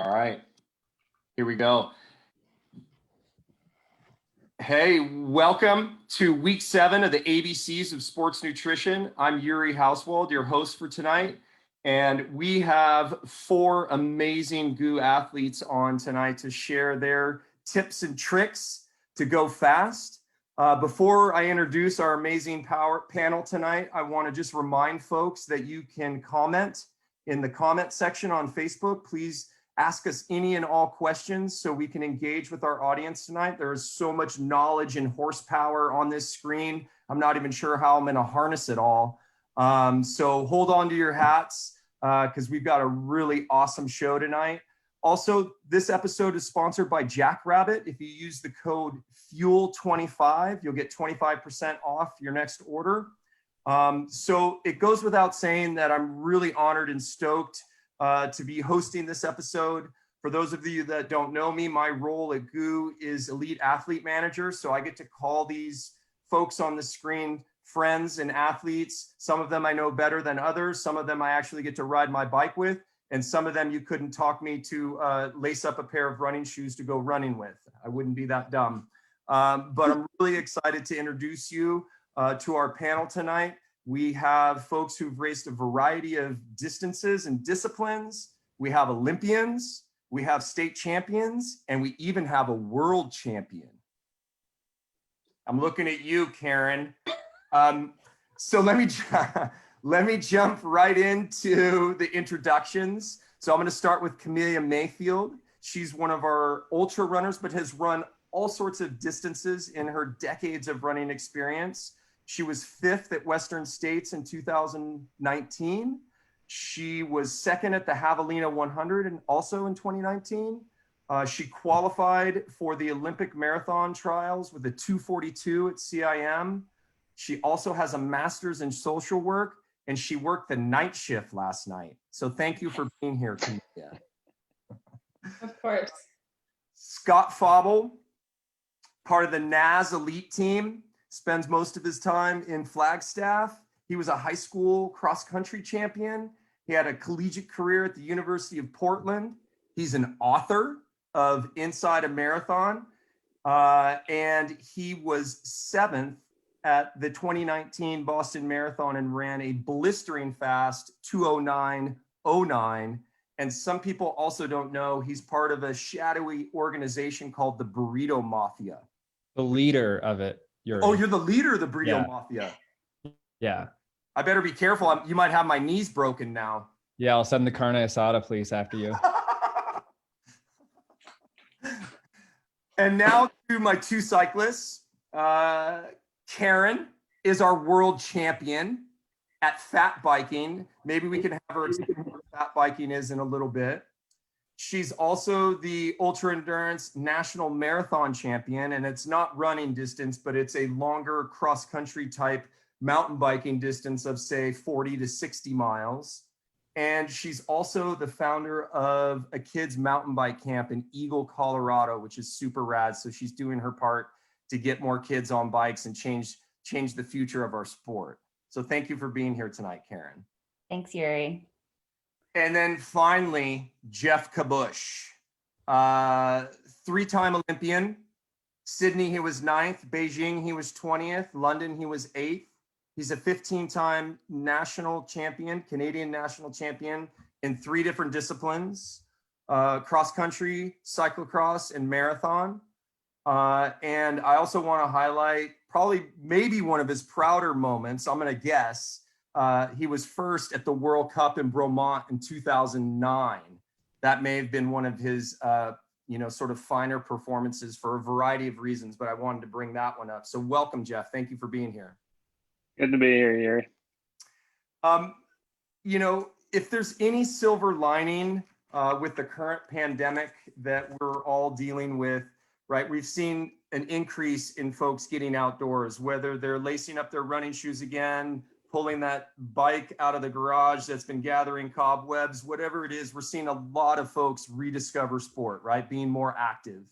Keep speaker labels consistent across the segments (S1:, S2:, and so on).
S1: All right, here we go. Hey, welcome to week 7 of the ABCs of Sports Nutrition. I'm Yuri Hauswald, your host for tonight. And we have 4 amazing GU athletes on tonight to share their tips and tricks to go fast. Before I introduce our amazing panel tonight, I want to just remind folks that you can comment in the comment section on Facebook. Please ask us any and all questions so we can engage with our audience tonight. There is so much knowledge and horsepower on this screen. I'm not even sure how I'm going to harness it all. So hold on to your hats because we've got a really awesome show tonight. Also, this episode is sponsored by Jackrabbit. If you use the code FUEL25, you'll get 25% off your next order. So it goes without saying that I'm really honored and stoked to be hosting this episode. For those of you that don't know me, my role at GU is Elite Athlete Manager. So I get to call these folks on the screen friends and athletes. Some of them I know better than others. Some of them I actually get to ride my bike with. And some of them you couldn't talk me to lace up a pair of running shoes to go running with. I wouldn't be that dumb. But I'm really excited to introduce you to our panel tonight. We have folks who've raced a variety of distances and disciplines. We have Olympians, we have state champions, and we even have a world champion. I'm looking at you, Karen. So let me jump right into the introductions. So I'm going to start with Camellia Mayfield. She's one of our ultra runners, but has run all sorts of distances in her decades of running experience. She was 5th at Western States in 2019. She was 2nd at the Javelina 100 and also in 2019. She qualified for the Olympic marathon trials with a 2:42 at CIM. She also has a master's in social work, and she worked the night shift last night. So thank you for being here, Camellia.
S2: Of course.
S1: Scott Foble, part of the NAS elite team, spends most of his time in Flagstaff. He was a high school cross-country champion. He had a collegiate career at the University of Portland. He's an author of Inside a Marathon, and he was 7th at the 2019 Boston Marathon and ran a blistering fast 2:09:09. And some people also don't know he's part of a shadowy organization called the Burrito Mafia.
S3: The leader of it. You're
S1: the leader of the Burrito Mafia.
S3: Yeah.
S1: I better be careful. You might have my knees broken now.
S3: Yeah, I'll send the carne asada, please, after you.
S1: And now to my 2 cyclists. Karen is our world champion at fat biking. Maybe we can have her explain what fat biking is in a little bit. She's also the ultra endurance national marathon champion, and it's not running distance, but it's a longer cross country type mountain biking distance of say 40 to 60 miles. And she's also the founder of a kids mountain bike camp in Eagle, Colorado, which is super rad. So she's doing her part to get more kids on bikes and change the future of our sport. So thank you for being here tonight, Karen.
S2: Thanks, Yuri.
S1: And then finally, Jeff Kabush, 3-time Olympian. Sydney, he was 9th. Beijing, he was 20th. London, he was 8th. He's a 15-time national champion, Canadian national champion in 3 different disciplines, cross-country, cyclocross, and marathon. And I also want to highlight maybe one of his prouder moments. I'm going to guess. He was 1st at the World Cup in Bromont in 2009. That may have been one of his, sort of finer performances for a variety of reasons, but I wanted to bring that one up. So welcome, Jeff. Thank you for being here.
S4: Good to be here, Yuri.
S1: If there's any silver lining with the current pandemic that we're all dealing with, right? We've seen an increase in folks getting outdoors, whether they're lacing up their running shoes again, pulling that bike out of the garage that's been gathering cobwebs, whatever it is, we're seeing a lot of folks rediscover sport, right? Being more active.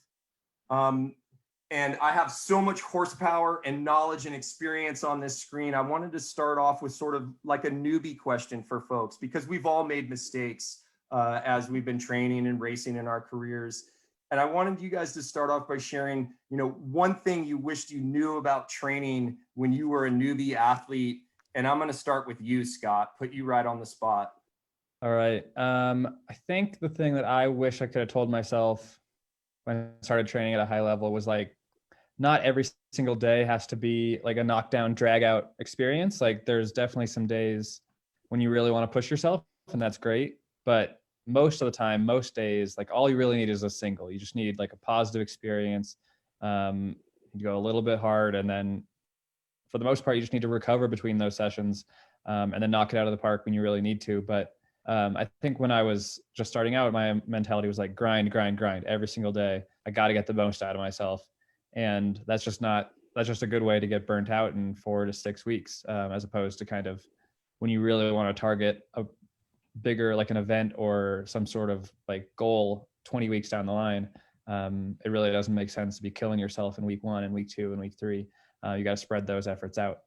S1: And I have so much horsepower and knowledge and experience on this screen. I wanted to start off with sort of like a newbie question for folks, because we've all made mistakes as we've been training and racing in our careers. And I wanted you guys to start off by sharing, one thing you wished you knew about training when you were a newbie athlete. And I'm going to start with you, Scott, put you right on the spot.
S3: All right. I think the thing that I wish I could have told myself when I started training at a high level was like, not every single day has to be like a knockdown, drag out experience. Like there's definitely some days when you really want to push yourself, and that's great. But most of the time, most days, like all you really need is a single. You just need like a positive experience. You go a little bit hard, and then for the most part, you just need to recover between those sessions, and then knock it out of the park when you really need to. But I think when I was just starting out, my mentality was like grind every single day. I got to get the most out of myself. And that's just a good way to get burnt out in 4 to 6 weeks, as opposed to kind of when you really want to target a bigger, like an event or some sort of like goal 20 weeks down the line. It really doesn't make sense to be killing yourself in week 1 and week 2 and week 3. You got to spread those efforts out.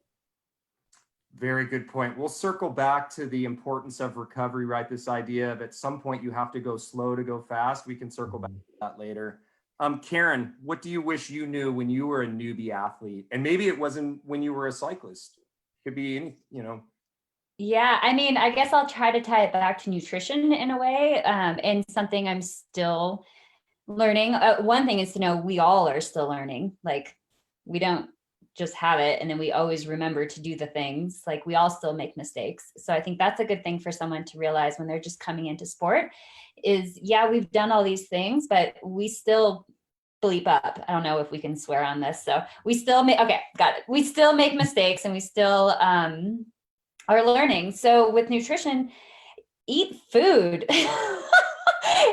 S1: Very good point. We'll circle back to the importance of recovery, right? This idea of at some point you have to go slow to go fast. We can circle back to that later. Karen, what do you wish you knew when you were a newbie athlete? And maybe it wasn't when you were a cyclist. Could be any,
S2: Yeah, I mean, I guess I'll try to tie it back to nutrition in a way, and something I'm still learning. One thing is to know we all are still learning. Like we don't just have it and then we always remember to do the things. Like we all still make mistakes. So I think that's a good thing for someone to realize when they're just coming into sport is, yeah, we've done all these things, but we still bleep up. I don't know if we can swear on this. So we still make, okay, got it. We still make mistakes and we still are learning. So with nutrition, eat food.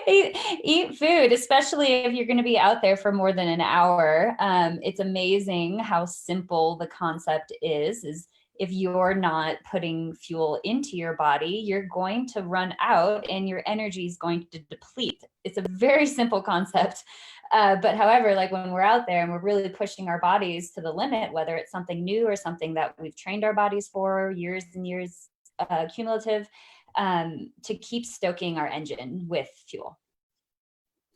S2: Eat food, especially if you're going to be out there for more than an hour. It's amazing how simple the concept is if you're not putting fuel into your body, you're going to run out and your energy is going to deplete. It's a very simple concept. But however, like when we're out there and we're really pushing our bodies to the limit, whether it's something new or something that we've trained our bodies for years and years cumulative, to keep stoking our engine with fuel.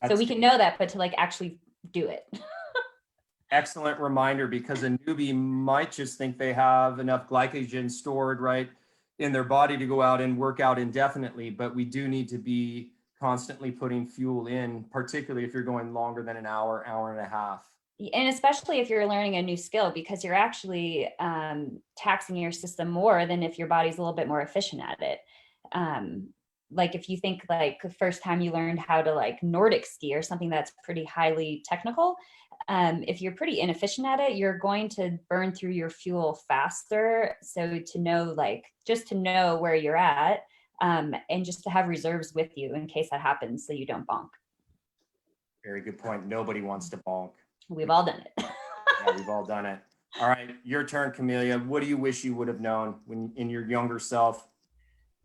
S2: So we can know that, but to like actually do it.
S1: Excellent reminder, because a newbie might just think they have enough glycogen stored right in their body to go out and work out indefinitely, but we do need to be constantly putting fuel in, particularly if you're going longer than an hour, hour and a half.
S2: And especially if you're learning a new skill, because you're actually taxing your system more than if your body's a little bit more efficient at it. Like if you think like the first time you learned how to like Nordic ski or something that's pretty highly technical, if you're pretty inefficient at it, you're going to burn through your fuel faster. So to know, like, just to know where you're at, and just to have reserves with you in case that happens so you don't bonk.
S1: Very good point. Nobody wants to bonk.
S2: We've all done it.
S1: Yeah, we've all done it. All right, your turn, Camellia. What do you wish you would have known when in your younger self?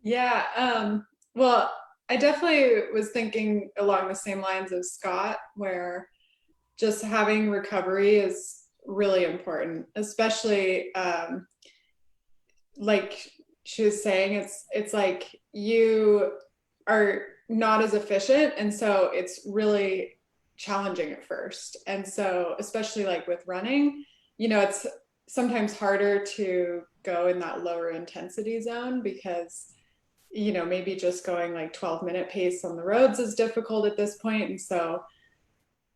S5: Yeah, well, I definitely was thinking along the same lines as Scott, where just having recovery is really important, especially like she was saying, it's like you are not as efficient, and so it's really challenging at first. And so especially like with running, it's sometimes harder to go in that lower intensity zone because maybe just going like 12-minute pace on the roads is difficult at this point. And so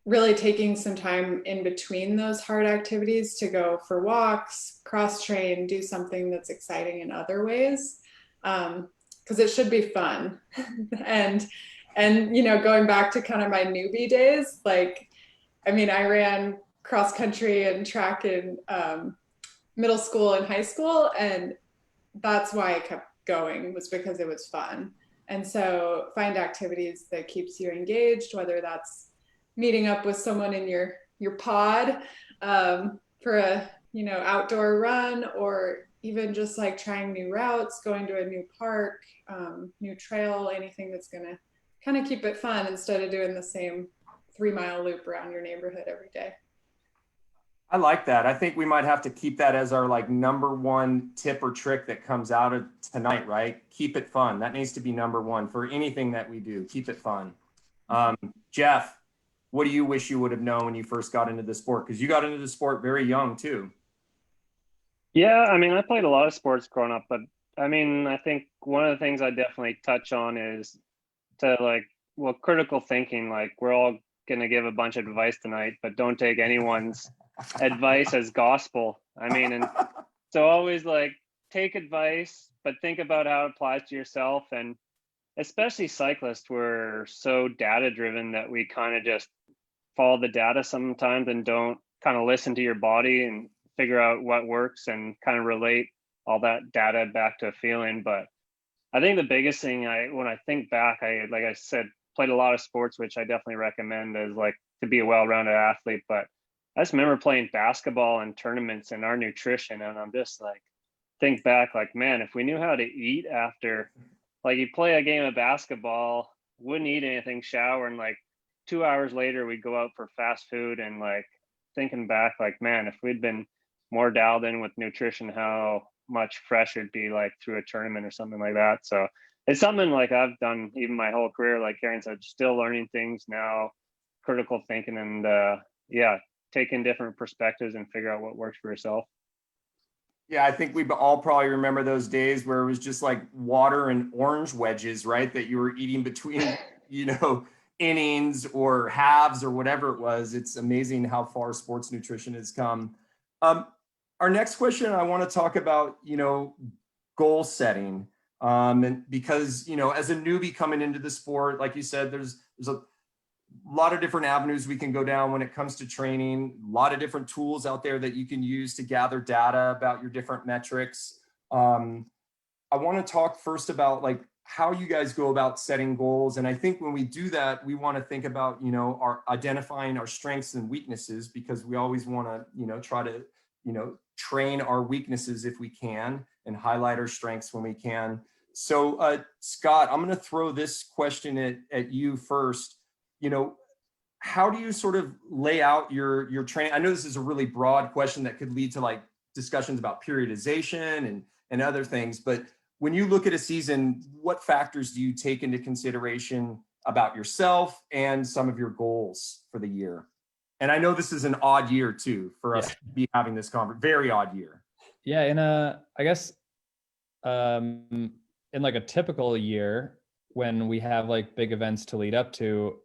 S5: really taking some time in between those hard activities to go for walks, cross train, do something that's exciting in other ways, because it should be fun. and going back to kind of my newbie days, like, I mean, I ran cross country and track in middle school and high school, and that's why I kept going, was because it was fun. And so find activities that keeps you engaged, whether that's meeting up with someone in your pod for a outdoor run, or even just like trying new routes, going to a new park, new trail, anything that's gonna kind of keep it fun instead of doing the same 3-mile loop around your neighborhood every day.
S1: I like that. I think we might have to keep that as our like number one tip or trick that comes out of tonight, right? Keep it fun. That needs to be number one for anything that we do. Keep it fun. Jeff, what do you wish you would have known when you first got into the sport? Because you got into the sport very young too.
S4: Yeah, I mean, I played a lot of sports growing up, but I mean, I think one of the things I definitely touch on is to like, well, critical thinking. Like, we're all going to give a bunch of advice tonight, but don't take anyone's advice as gospel. I mean, and so always like take advice, but think about how it applies to yourself. And especially cyclists, we're so data driven that we kind of just follow the data sometimes and don't kind of listen to your body and figure out what works and kind of relate all that data back to a feeling. But I think the biggest thing when I think back, like I said, played a lot of sports, which I definitely recommend as like to be a well-rounded athlete. But I just remember playing basketball and tournaments and our nutrition. And I'm just like, think back like, man, if we knew how to eat after, like you play a game of basketball, wouldn't eat anything, shower, and like 2 hours later, we'd go out for fast food. And like thinking back, like, man, if we'd been more dialed in with nutrition, how much fresher it'd be like through a tournament or something like that. So it's something like I've done even my whole career, like Karen said, still learning things now, critical thinking, and yeah, taking different perspectives and figure out what works for yourself.
S1: Yeah, I think we all probably remember those days where it was just like water and orange wedges, right? That you were eating between, innings or halves or whatever it was. It's amazing how far sports nutrition has come. Our next question, I want to talk about, goal setting. And because, as a newbie coming into the sport, like you said, there's a lot of different avenues we can go down when it comes to training, a lot of different tools out there that you can use to gather data about your different metrics. I want to talk first about like how you guys go about setting goals. And I think when we do that, we want to think about, our identifying our strengths and weaknesses, because we always want to, try to, train our weaknesses if we can and highlight our strengths when we can. So Scott, I'm going to throw this question at you first. How do you sort of lay out your training? I know this is a really broad question that could lead to like discussions about periodization and other things, but when you look at a season, what factors do you take into consideration about yourself and some of your goals for the year? And I know this is an odd year too for us to be having this conversation. Very odd year.
S3: Yeah, I guess in like a typical year when we have like big events to lead up to,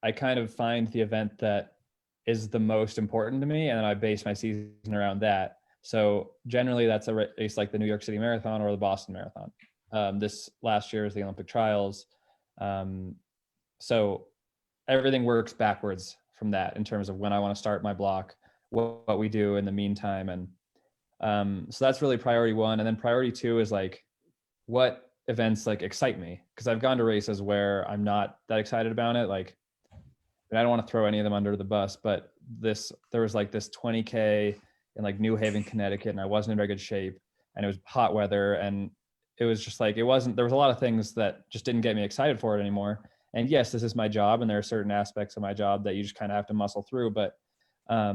S3: I kind of find the event that is the most important to me, and then I base my season around that. So generally that's a race like the New York City Marathon or the Boston Marathon. This last year is the Olympic trials. So everything works backwards from that in terms of when I want to start my block, what we do in the meantime. And so that's really priority one. And then priority two is like, what events like excite me? Because I've gone to races where I'm not that excited about it. Like, and I don't want to throw any of them under the bus, but there was like this 20K in like New Haven, Connecticut, and I wasn't in very good shape, and it was hot weather, and it was just like, there was a lot of things that just didn't get me excited for it anymore. And yes, this is my job, and there are certain aspects of my job that you just kind of have to muscle through, but I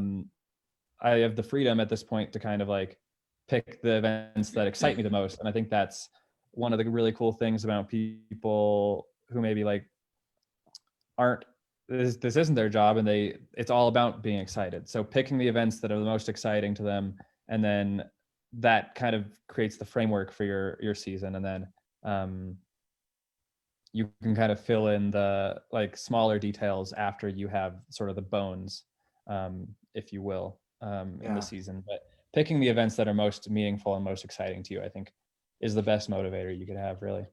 S3: have the freedom at this point to kind of like pick the events that excite me the most. And I think that's one of the really cool things about people who maybe like this isn't their job, and it's all about being excited. So picking the events that are the most exciting to them, and then that kind of creates the framework for your season. And then you can kind of fill in the like smaller details after you have sort of the bones, if you will, in the season. But picking the events that are most meaningful and most exciting to you, I think, is the best motivator you could have, really.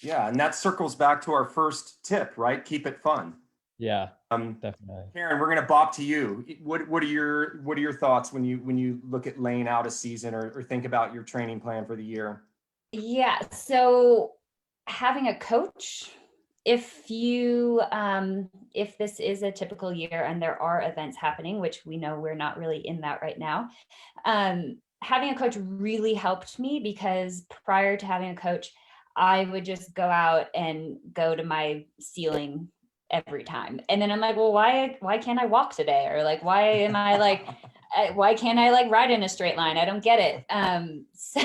S1: Yeah, and that circles back to our first tip, right? Keep it fun.
S3: Yeah, definitely.
S1: Karen, we're going to bop to you. What are your thoughts when you look at laying out a season or think about your training plan for the year?
S2: Yeah, so having a coach, if this is a typical year and there are events happening, which we know we're not really in that right now, having a coach really helped me, because prior to having a coach, I would just go out and go to my ceiling every time. And then I'm like, well, why can't I walk today? Or like, why am I like, why can't I like ride in a straight line? I don't get it. So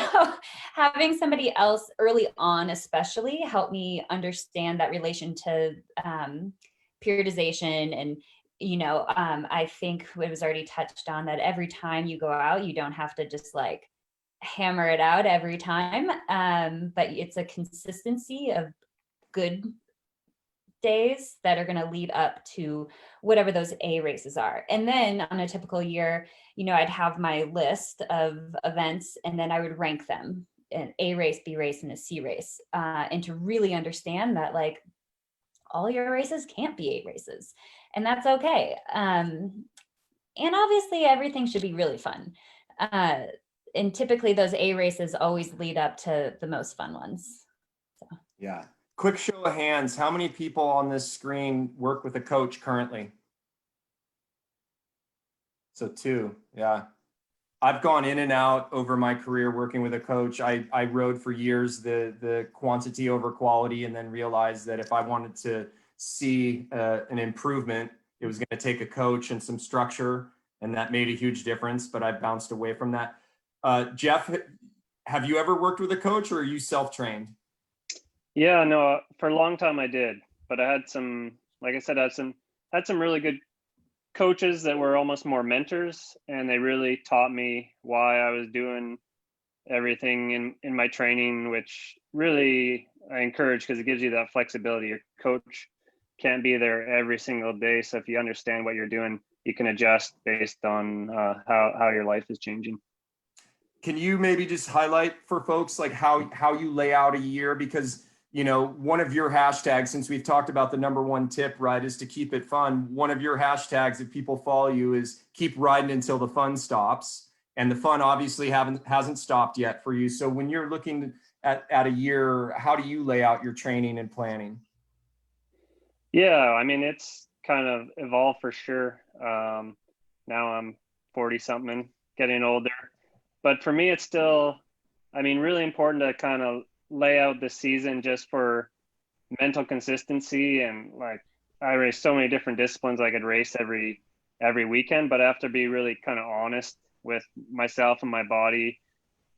S2: having somebody else early on, especially, help me understand that relation to periodization. And, I think it was already touched on that every time you go out, you don't have to just like hammer it out every time. But it's a consistency of good days that are going to lead up to whatever those A races are. And then on a typical year, I'd have my list of events and then I would rank them, an A race, B race, and a C race. And to really understand that like all your races can't be A races, and that's okay. And obviously everything should be really fun. And typically those A races always lead up to the most fun ones. So.
S1: Yeah. Quick show of hands. How many people on this screen work with a coach currently? So 2. Yeah. I've gone in and out over my career working with a coach. I rode for years the quantity over quality, and then realized that if I wanted to see an improvement, it was going to take a coach and some structure, and that made a huge difference. But I bounced away from that. Jeff, have you ever worked with a coach, or are you self-trained?
S4: Yeah, no, for a long time I did, but I had some, like I said, I had some really good coaches that were almost more mentors, and they really taught me why I was doing everything in my training, which really I encourage because it gives you that flexibility. Your coach can't be there every single day, so if you understand what you're doing, you can adjust based on how your life is changing.
S1: Can you maybe just highlight for folks like how you lay out a year? Because one of your hashtags, since we've talked about the number one tip, right, is to keep it fun. One of your hashtags, if people follow you, is keep riding until the fun stops. And the fun obviously hasn't stopped yet for you. So when you're looking at a year, how do you lay out your training and planning?
S4: Yeah, I mean, it's kind of evolved for sure. Now I'm 40 something, getting older. But for me, it's still, really important to kind of lay out the season just for mental consistency. And like, I race so many different disciplines. I could race every weekend, but I have to be really kind of honest with myself and my body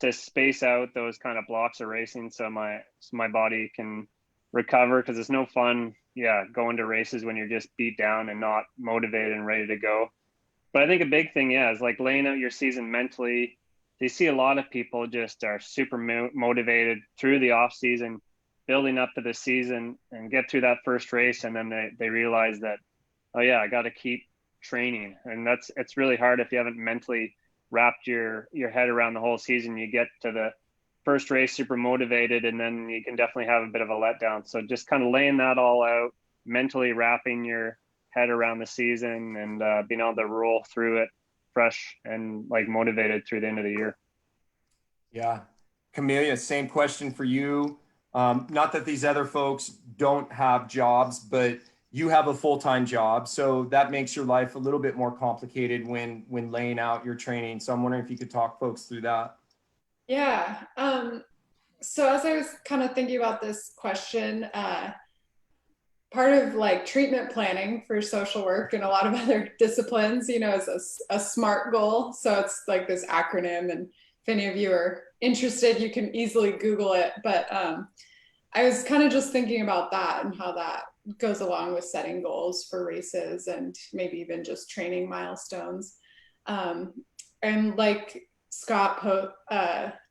S4: to space out those kind of blocks of racing so my body can recover, because it's no fun going to races when you're just beat down and not motivated and ready to go. But I think a big thing is like laying out your season mentally. You see a lot of people just are super motivated through the off season, building up to the season, and get through that first race, and then they realize that, oh yeah, I got to keep training. And it's really hard if you haven't mentally wrapped your head around the whole season. You get to the first race super motivated, and then you can definitely have a bit of a letdown. So just kind of laying that all out, mentally wrapping your head around the season, and being able to roll through it fresh and like motivated through the end of the year.
S1: Yeah. Camellia, same question for you. Not that these other folks don't have jobs, but you have a full-time job. So that makes your life a little bit more complicated when laying out your training. So I'm wondering if you could talk folks through that.
S5: Yeah. So as I was kind of thinking about this question, part of like treatment planning for social work and a lot of other disciplines, is a SMART goal. So it's like this acronym, and if any of you are interested, you can easily Google it. But I was kind of just thinking about that and how that goes along with setting goals for races and maybe even just training milestones. And like Scott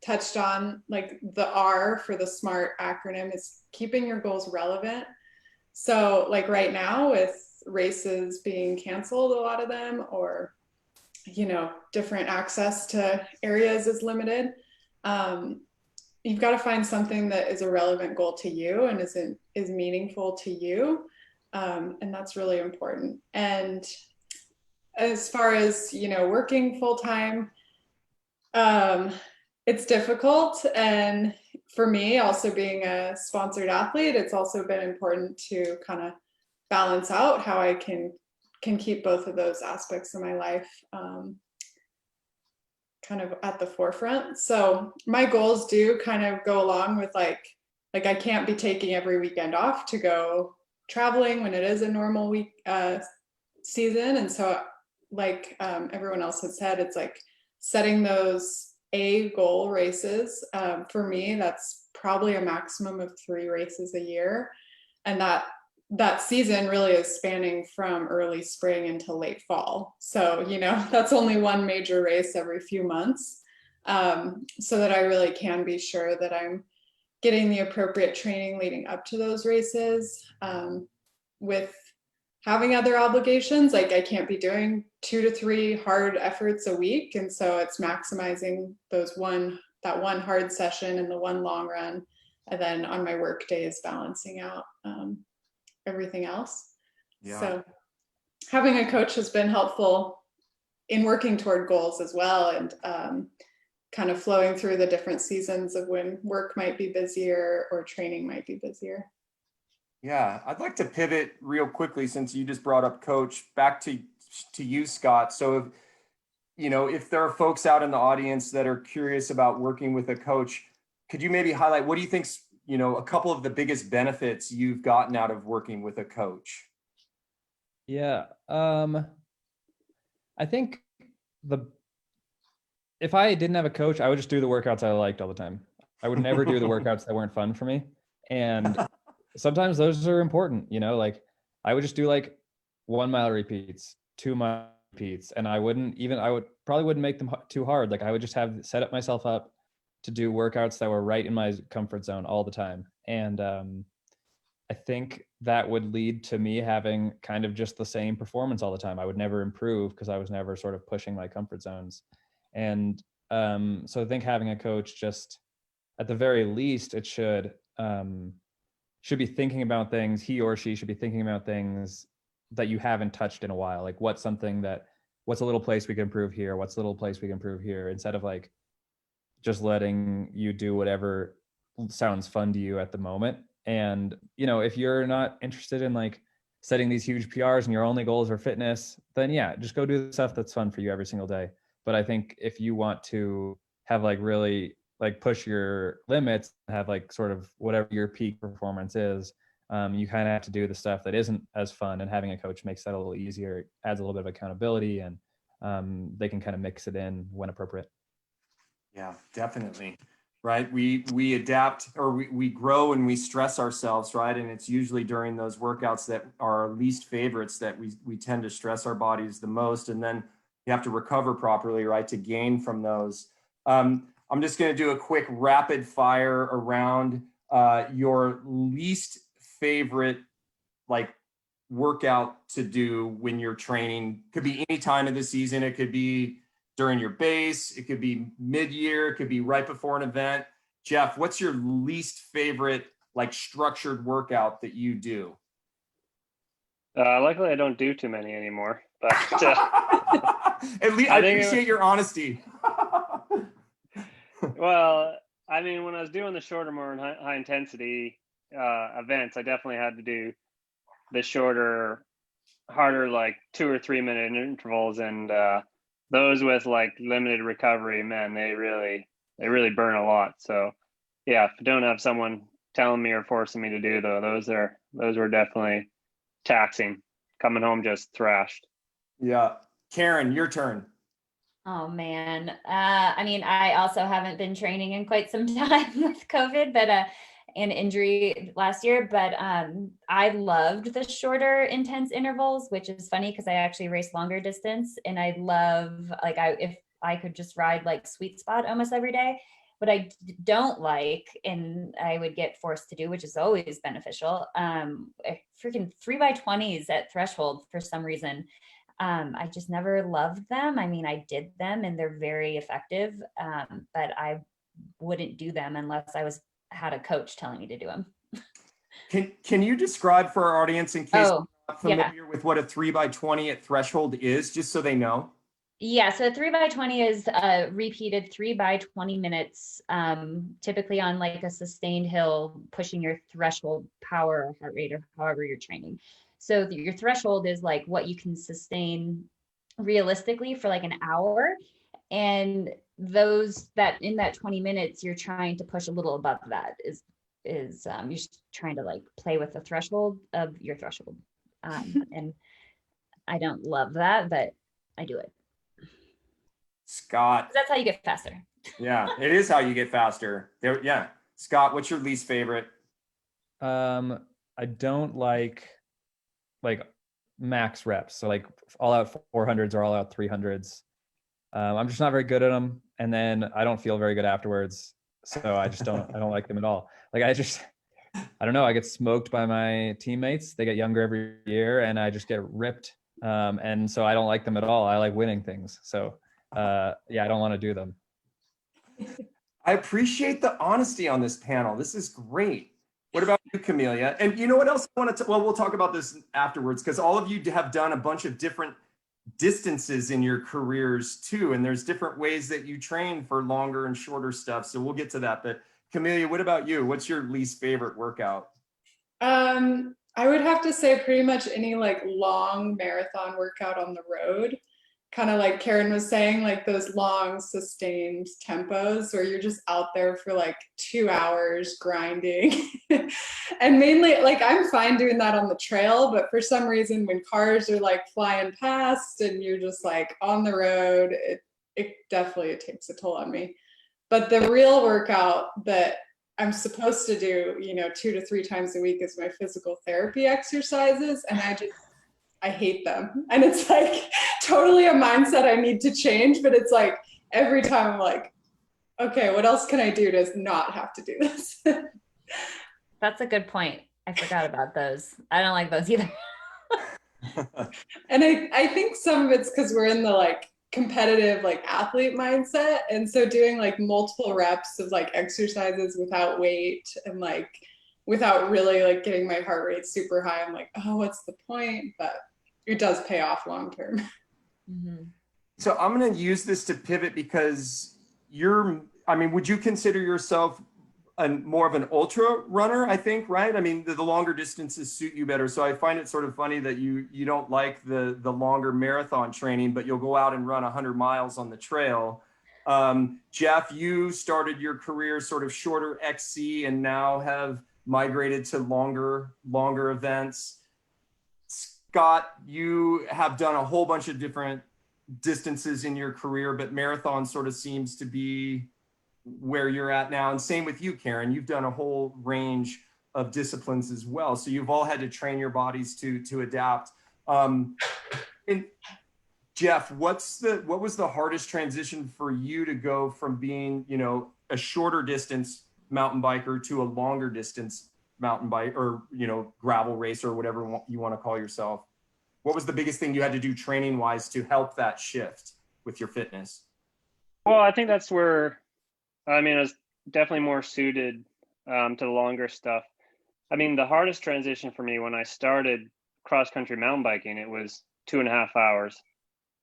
S5: touched on, like the R for the SMART acronym is keeping your goals relevant. So like right now with races being canceled, a lot of them, or, different access to areas is limited. You've got to find something that is a relevant goal to you and is meaningful to you. And that's really important. And as far as, working full-time, it's difficult. And for me, also being a sponsored athlete, it's also been important to kind of balance out how I can keep both of those aspects of my life kind of at the forefront. So my goals do kind of go along with like I can't be taking every weekend off to go traveling when it is a normal week season. And so like everyone else had said, it's like setting those A goal races. For me, that's probably a maximum of 3 races a year. And that season really is spanning from early spring until late fall. So, that's only one major race every few months. So that I really can be sure that I'm getting the appropriate training leading up to those races. With having other obligations, like I can't be doing 2 to 3 hard efforts a week. And so it's maximizing that one hard session and the one long run. And then on my work days, balancing out everything else.
S1: Yeah.
S5: So having a coach has been helpful in working toward goals as well, and kind of flowing through the different seasons of when work might be busier or training might be busier.
S1: Yeah, I'd like to pivot real quickly, since you just brought up coach, back to you, Scott. So if there are folks out in the audience that are curious about working with a coach, could you maybe highlight, what do you think's, a couple of the biggest benefits you've gotten out of working with a coach?
S3: Yeah. I think if I didn't have a coach, I would just do the workouts I liked all the time. I would never do the workouts that weren't fun for me. And sometimes those are important, like I would just do like 1 mile repeats, 2 mile repeats. And I probably wouldn't make them too hard. Like I would just set myself up to do workouts that were right in my comfort zone all the time. And I think that would lead to me having kind of just the same performance all the time. I would never improve because I was never sort of pushing my comfort zones. And so I think having a coach, just at the very least, it should be thinking about things, he or she should be thinking about things that you haven't touched in a while. Like what's a little place we can improve here? What's a little place we can improve here? Instead of like just letting you do whatever sounds fun to you at the moment. And, if you're not interested in like setting these huge PRs and your only goals are fitness, then yeah, just go do the stuff that's fun for you every single day. But I think if you want to have like really like push your limits, have like sort of whatever your peak performance is, you kind of have to do the stuff that isn't as fun, and having a coach makes that a little easier. It adds a little bit of accountability, and they can kind of mix it in when appropriate.
S1: Yeah, definitely. Right. We adapt, or we grow and we stress ourselves, right? And it's usually during those workouts that are our least favorites that we tend to stress our bodies the most. And then you have to recover properly, right, to gain from those. I'm just going to do a quick rapid fire around your least favorite like workout to do when you're training. Could be any time of the season. It could be during your base, it could be mid-year, it could be right before an event. Jeff, what's your least favorite like structured workout that you do?
S4: Luckily I don't do too many anymore, but
S1: at least I appreciate your honesty.
S4: Well, I mean, when I was doing the shorter, more high intensity events, I definitely had to do the shorter, harder, like 2 or 3 minute intervals, and those with like limited recovery, man, they really burn a lot. So yeah, if I don't have someone telling me or forcing me to do those were definitely taxing. Coming home just thrashed.
S1: Yeah. Karen, your turn.
S2: Oh man. I mean, I also haven't been training in quite some time with COVID, but and injury last year, but I loved the shorter intense intervals, which is funny because I actually race longer distance, and I love if I could just ride like sweet spot almost every day. What I don't like, and I would get forced to do, which is always beneficial, freaking 3x20s at threshold for some reason. I just never loved them. I mean, I did them and they're very effective, but I wouldn't do them unless I had a coach telling me to do them.
S1: Can you describe for our audience, in case
S2: I'm
S1: not familiar with what a 3x20 at threshold is, just so they know?
S2: Yeah, so a 3x20 is repeated 3x20 minutes, typically on like a sustained hill, pushing your threshold power or heart rate or however you're training. So your threshold is like what you can sustain realistically for like an hour. And those that in that 20 minutes, you're trying to push a little above that you're just trying to like play with the threshold of your threshold. And I don't love that, but I do it.
S1: Scott.
S2: That's how you get faster.
S1: Yeah, it is how you get faster. There, yeah. Scott, what's your least favorite?
S3: I don't like max reps. So like all out 400s or all out 300s. I'm just not very good at them. And then I don't feel very good afterwards. So I don't like them at all. Like I don't know. I get smoked by my teammates. They get younger every year and I just get ripped. And so I don't like them at all. I like winning things. So yeah, I don't want to do them.
S1: I appreciate the honesty on this panel. This is great. What about you, Camellia? And you know what else I want to, well, we'll talk about this afterwards because all of you have done a bunch of different distances in your careers too. And there's different ways that you train for longer and shorter stuff. So we'll get to that. But Camellia, what about you? What's your least favorite workout?
S5: I would have to say pretty much any like long marathon workout on the road. Kind of like Karen was saying, like those long sustained tempos where you're just out there for like 2 hours grinding. And mainly like I'm fine doing that on the trail, but for some reason when cars are like flying past and you're just like on the road, it definitely takes a toll on me. But the real workout that I'm supposed to do, 2 to 3 times a week is my physical therapy exercises. And I hate them. And it's like totally a mindset I need to change, but it's like every time I'm like, okay, what else can I do to not have to do this?
S2: That's a good point. I forgot about those. I don't like those either.
S5: And I think some of it's because we're in the like competitive like athlete mindset. And so doing like multiple reps of like exercises without weight and like without really like getting my heart rate super high, I'm like, oh, what's the point? But it does pay off long term.
S2: Mm-hmm.
S1: So I'm going to use this to pivot because would you consider yourself more of an ultra runner, I think, right? I mean, the longer distances suit you better. So I find it sort of funny that you don't like the longer marathon training, but you'll go out and run 100 miles on the trail. Jeff, you started your career sort of shorter XC and now have migrated to longer events. Scott, you have done a whole bunch of different distances in your career, but marathon sort of seems to be where you're at now. And same with you, Karen. You've done a whole range of disciplines as well. So you've all had to train your bodies to adapt. And Jeff, what was the hardest transition for you to go from being, a shorter distance mountain biker to a longer distance mountain bike or, gravel racer or whatever you want to call yourself? What was the biggest thing you had to do training wise to help that shift with your fitness?
S4: Well, I think that's where, I was definitely more suited to the longer stuff. The hardest transition for me when I started cross country mountain biking, it was 2.5 hours,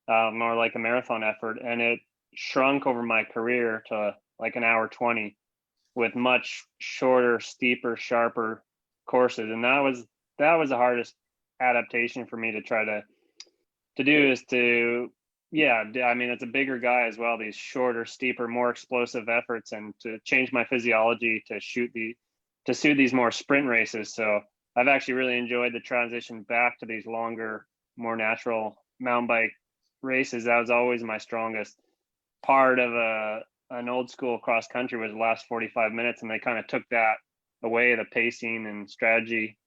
S4: more like a marathon effort. And it shrunk over my career to like 1 hour 20 with much shorter, steeper, sharper courses. And that was the hardest adaptation for me to try to do is to, it's a bigger guy as well, these shorter, steeper, more explosive efforts, and to change my physiology to suit these more sprint races. So I've actually really enjoyed the transition back to these longer, more natural mountain bike races. That was always my strongest part of an old school cross country was the last 45 minutes. And they kind of took that away, the pacing and strategy,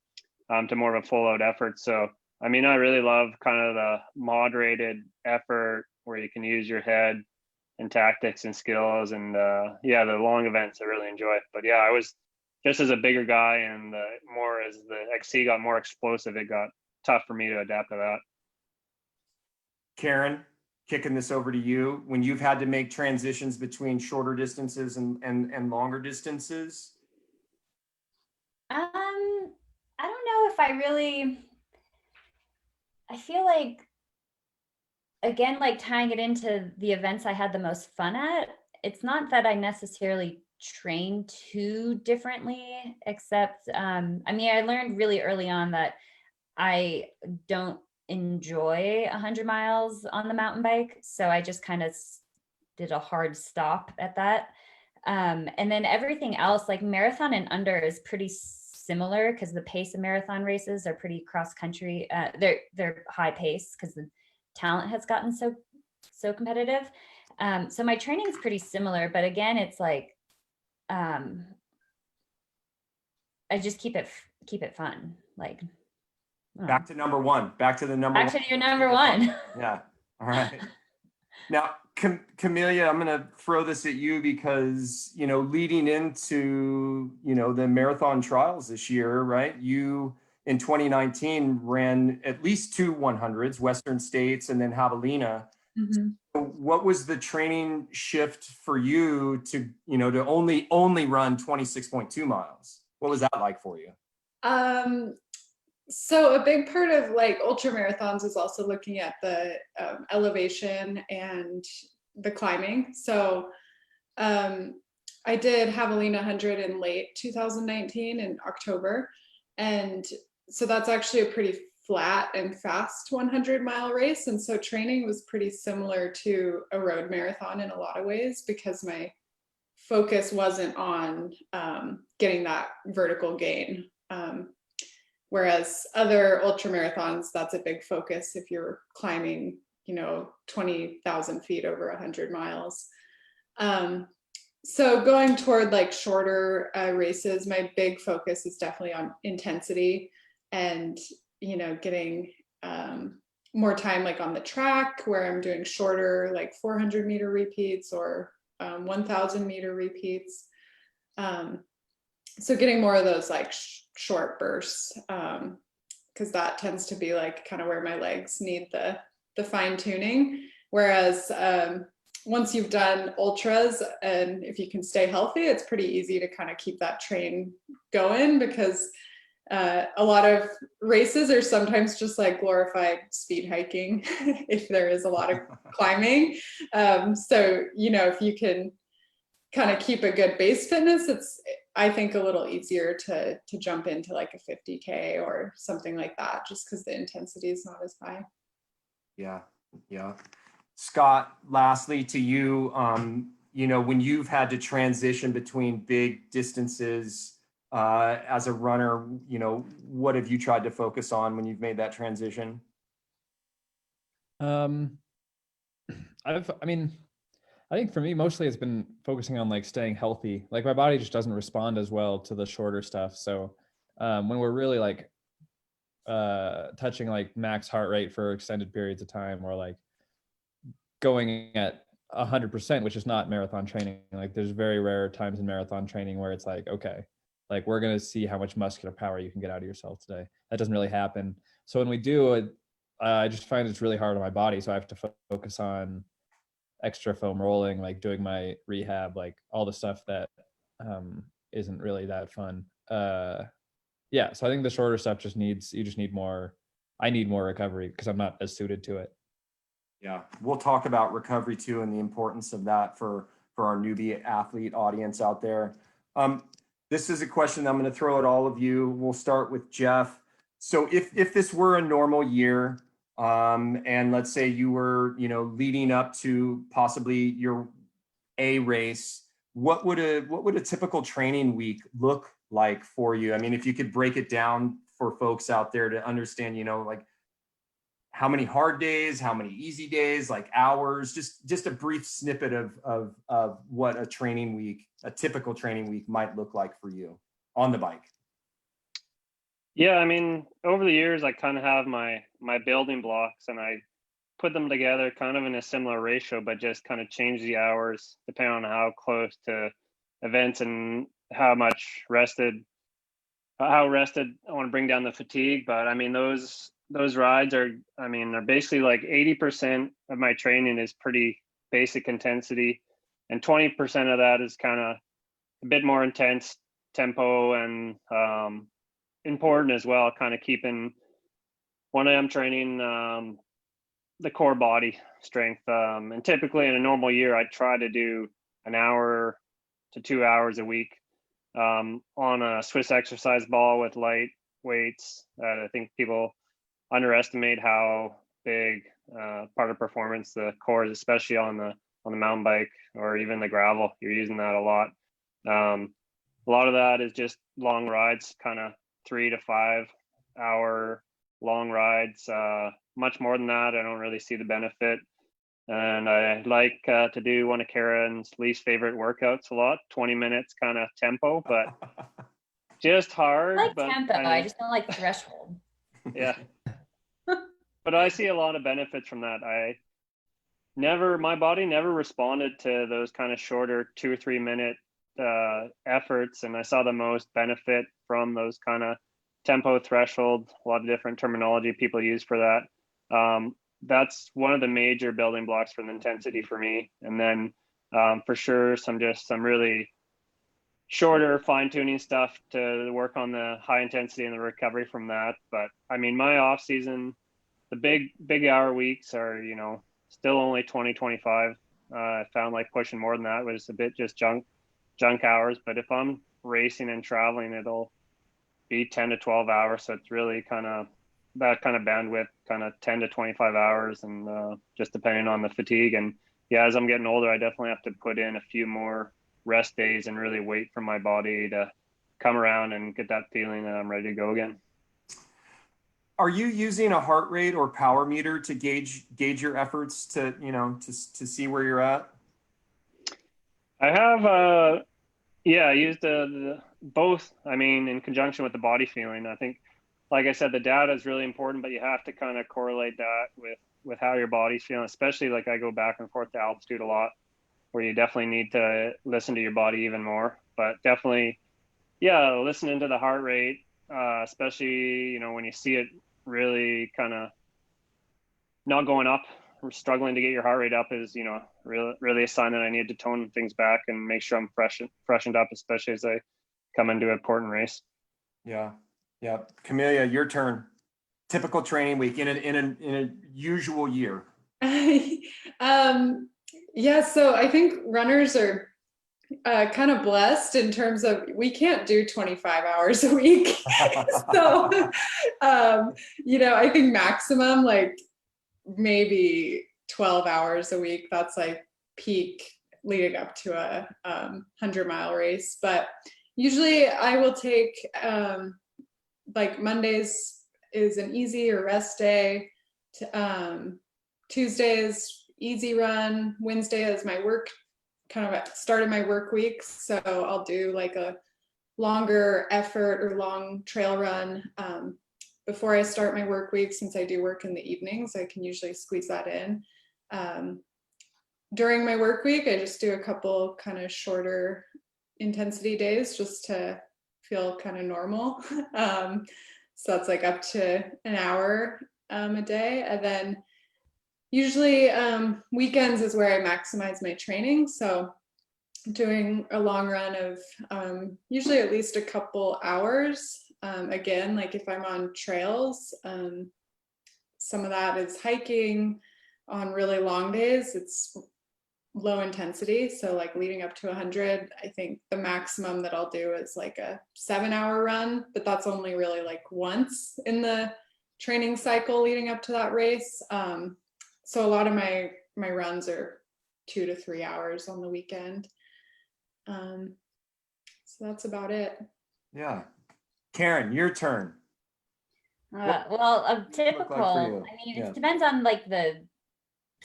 S4: to more of a full out effort. So, I really love kind of the moderated effort where you can use your head and tactics and skills. And the long events I really enjoy. But yeah, I was just as a bigger guy and more as the XC got more explosive, it got tough for me to adapt to that.
S1: Karen, kicking this over to you. When you've had to make transitions between shorter distances and longer distances?
S2: I don't know if I feel like, again, like tying it into the events I had the most fun at, it's not that I necessarily train too differently, except, I learned really early on that I don't enjoy 100 miles on the mountain bike. So I just kind of did a hard stop at that. And then everything else, like marathon and under, is pretty similar because the pace of marathon races are pretty cross country. They're high pace because talent has gotten so competitive. So my training is pretty similar, but again, it's like I just keep it fun. Like
S1: Back to number one. Back to the number
S2: back
S1: one.
S2: to your number one.
S1: Yeah. All right. Now, Camellia, I'm going to throw this at you because, you know, leading into, you know, the marathon trials this year, right? You in 2019 ran at least 2 100s, Western States and then Javelina.
S5: Mm-hmm.
S1: So what was the training shift for you to, you know, to only run 26.2 miles? What was that like for you?
S5: So a big part of like ultra marathons is also looking at the elevation and the climbing. So I did Javelina 100 in late 2019 in October. And so that's actually a pretty flat and fast 100-mile race. And so training was pretty similar to a road marathon in a lot of ways because my focus wasn't on getting that vertical gain. Whereas other ultra marathons, that's a big focus if you're climbing, you know, 20,000 feet over 100 miles. So going toward like shorter races, my big focus is definitely on intensity and, you know, getting more time like on the track where I'm doing shorter, like 400-meter repeats or 1,000-meter repeats. So getting more of those like short bursts, because that tends to be like kind of where my legs need the fine tuning. Whereas once you've done ultras and if you can stay healthy, it's pretty easy to kind of keep that train going because a lot of races are sometimes just like glorified speed hiking if there is a lot of climbing. So, you know, if you can kind of keep a good base fitness, it's, I think, a little easier to jump into like a 50K or something like that, just because the intensity is not as high.
S1: Yeah. Scott, lastly to you, you know, when you've had to transition between big distances as a runner, you know, what have you tried to focus on when you've made that transition?
S3: I think for me, mostly it's been focusing on like staying healthy. Like my body just doesn't respond as well to the shorter stuff. So when we're really like touching like max heart rate for extended periods of time or like going at 100%, which is not marathon training. Like there's very rare times in marathon training where it's like, okay, like we're going to see how much muscular power you can get out of yourself today. That doesn't really happen. So when we do it, I just find it's really hard on my body. So I have to focus on extra foam rolling, like doing my rehab, like all the stuff that isn't really that fun. Yeah, so I think the shorter stuff you just need more. I need more recovery because I'm not as suited to it.
S1: Yeah, we'll talk about recovery too and the importance of that for our newbie athlete audience out there. This is a question I'm going to throw at all of you. We'll start with Jeff. So if this were a normal year, and let's say you were, you know, leading up to possibly your A race, what would a typical training week look like for you? I mean, if you could break it down for folks out there to understand, you know, like how many hard days, how many easy days, like hours, just a brief snippet of what a training week, a typical training week might look like for you on the bike.
S4: Yeah, I mean, over the years, I kind of have my building blocks and I put them together kind of in a similar ratio, but just kind of change the hours depending on how close to events and how rested I want to bring down the fatigue. But I mean, those rides are basically like 80% of my training is pretty basic intensity, and 20% of that is kind of a bit more intense tempo and important as well, kind of keeping when I am training the core body strength. And typically in a normal year, I try to do an hour to 2 hours a week on a Swiss exercise ball with light weights. I think people underestimate how big part of performance the core is, especially on the mountain bike or even the gravel. You're using that a lot. A lot of that is just long rides, kind of 3 to 5 hour long rides. Much more than that, I don't really see the benefit. And I like to do one of Karen's least favorite workouts a lot, 20 minutes kind of tempo, but just hard.
S2: I like
S4: but
S2: tempo. I just don't like threshold.
S4: Yeah. But I see a lot of benefits from that. My body never responded to those kind of shorter 2 or 3 minute efforts. And I saw the most benefit from those kind of tempo threshold, a lot of different terminology people use for that. That's one of the major building blocks for the intensity for me. And then for sure, some really shorter fine tuning stuff to work on the high intensity and the recovery from that. But I mean, my off season, the big hour weeks are, still only 20, 25. I found like pushing more than that was a bit just junk hours. But if I'm racing and traveling, it'll be 10 to 12 hours. So it's really kind of that kind of bandwidth, kind of 10 to 25 hours, and just depending on the fatigue. And yeah, as I'm getting older, I definitely have to put in a few more rest days and really wait for my body to come around and get that feeling that I'm ready to go again.
S1: Are you using a heart rate or power meter to gauge your efforts to see where you're at?
S4: I have I used the both. I mean, in conjunction with the body feeling. I think, like I said, the data is really important, but you have to kind of correlate that with how your body's feeling, especially like I go back and forth to altitude a lot, where you definitely need to listen to your body even more. But definitely, yeah, listening to the heart rate, especially, when you see it really kind of not going up or struggling to get your heart rate up is, really a sign that I need to tone things back and make sure I'm freshened up, especially as I come into an important race.
S1: Yeah. Camellia, your turn. Typical training week in a usual year.
S5: So I think runners are kind of blessed in terms of we can't do 25 hours a week. So, I think maximum like maybe 12 hours a week. That's like peak leading up to a 100-mile race. But usually I will take like Mondays is an easy or rest day. Tuesdays, easy run. Wednesday is my work, kind of started my work week. So I'll do like a longer effort or long trail run before I start my work week. Since I do work in the evenings, I can usually squeeze that in. During my work week, I just do a couple kind of shorter intensity days just to feel kind of normal. So that's like up to an hour a day. And then usually weekends is where I maximize my training. So doing a long run of usually at least a couple hours. Again, like if I'm on trails, some of that is hiking. On really long days, it's low intensity. So like leading up to 100, I think the maximum that I'll do is like a 7-hour run, but that's only really like once in the training cycle leading up to that race. So a lot of my runs are 2 to 3 hours on the weekend. So that's about it.
S1: Yeah. Karen, your turn.
S2: A typical,
S1: Yeah.
S2: It depends on like the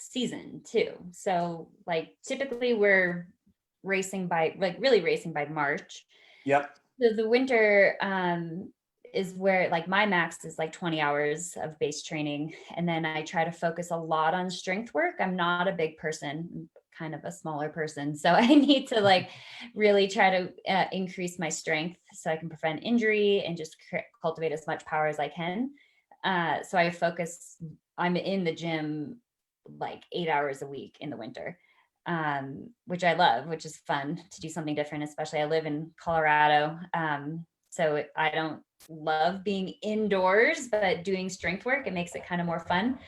S2: season too. So like typically we're really racing by March.
S1: Yep.
S2: So the winter is where like my max is like 20 hours of base training. And then I try to focus a lot on strength work. I'm not a big person, I'm kind of a smaller person. So I need to like really try to increase my strength so I can prevent injury and just cultivate as much power as I can. So I'm in the gym like 8 hours a week in the winter, which I love, which is fun to do something different, especially I live in Colorado. So I don't love being indoors, but doing strength work, it makes it kind of more fun.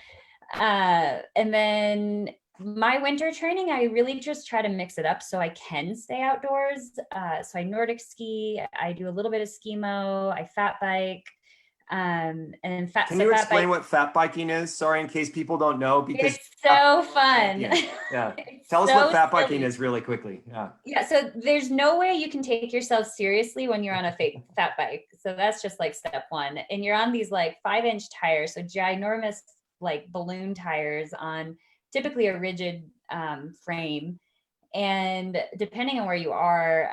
S2: And then my winter training, I really just try to mix it up so I can stay outdoors. So I Nordic ski, I do a little bit of skimo, I fat bike. And fat.
S1: Can
S2: so
S1: you
S2: fat
S1: explain
S2: bike,
S1: what fat biking is? Sorry, in case people don't know, because
S2: it's so fun.
S1: yeah.
S2: It's
S1: Tell us what
S2: so
S1: fat biking
S2: silly.
S1: is really quickly. Yeah.
S2: Yeah, so there's no way you can take yourself seriously when you're on a fake fat bike. So that's just like step one. And you're on these like 5-inch tires, so ginormous like balloon tires on typically a rigid frame. And depending on where you are,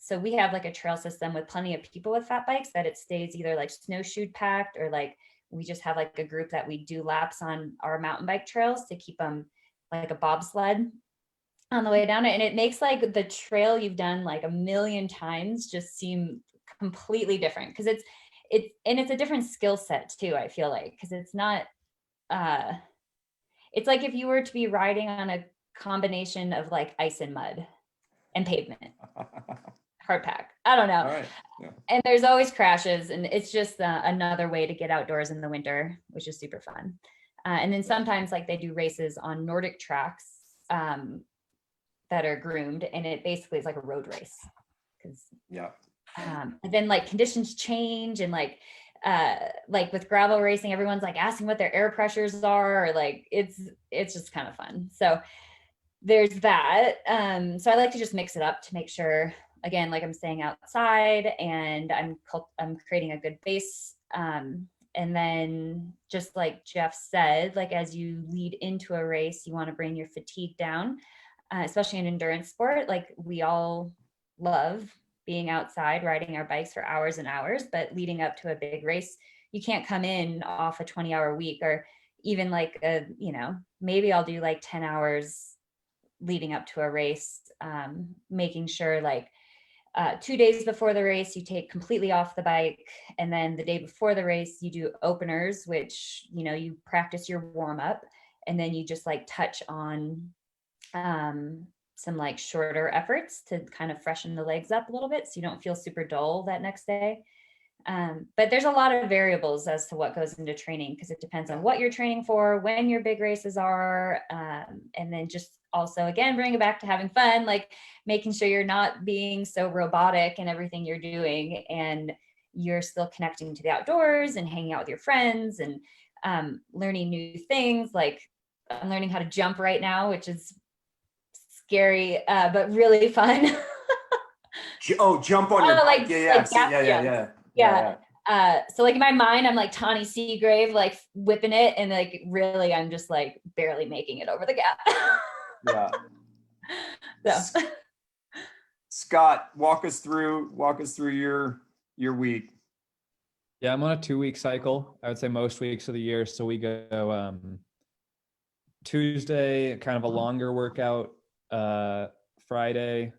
S2: so we have like a trail system with plenty of people with fat bikes that it stays either like snowshoe packed, or like we just have like a group that we do laps on our mountain bike trails to keep them like a bobsled on the way down it. And it makes like the trail you've done like a million times just seem completely different, because it's a different skill set too, I feel like, because it's not it's like if you were to be riding on a combination of like ice and mud and pavement, hard pack. I don't know.
S1: All right. Yeah.
S2: And there's always crashes, and it's just another way to get outdoors in the winter, which is super fun. And then sometimes like they do races on Nordic tracks that are groomed, and it basically is like a road race, because
S1: Yeah.
S2: and then like conditions change, and like with gravel racing, everyone's like asking what their air pressures are, or like it's just kind of fun. So there's that. So I like to just mix it up to make sure, again, like I'm staying outside and I'm creating a good base. And then just like Jeff said, like as you lead into a race, you want to bring your fatigue down, especially in endurance sport. Like we all love being outside riding our bikes for hours and hours, but leading up to a big race, you can't come in off a 20-hour week, or even like maybe I'll do like 10 hours leading up to a race, making sure like 2 days before the race you take completely off the bike, and then the day before the race you do openers, which you practice your warm up, and then you just like touch on some like shorter efforts to kind of freshen the legs up a little bit, so you don't feel super dull that next day. But there's a lot of variables as to what goes into training, because it depends on what you're training for, when your big races are, and then just also, again, bring it back to having fun, like making sure you're not being so robotic in everything you're doing, and you're still connecting to the outdoors and hanging out with your friends, and learning new things. Like I'm learning how to jump right now, which is scary, but really fun.
S1: Jump on your
S2: like,
S1: bike. Yeah.
S2: like gap jumps. Yeah. So like in my mind, I'm like Tawny Seagrave, like whipping it, and like really I'm just like barely making it over the gap.
S1: Yeah.
S2: So
S1: Scott, walk us through your week.
S3: Yeah, I'm on a 2-week cycle. I would say most weeks of the year. So we go Tuesday, kind of a longer workout. Friday,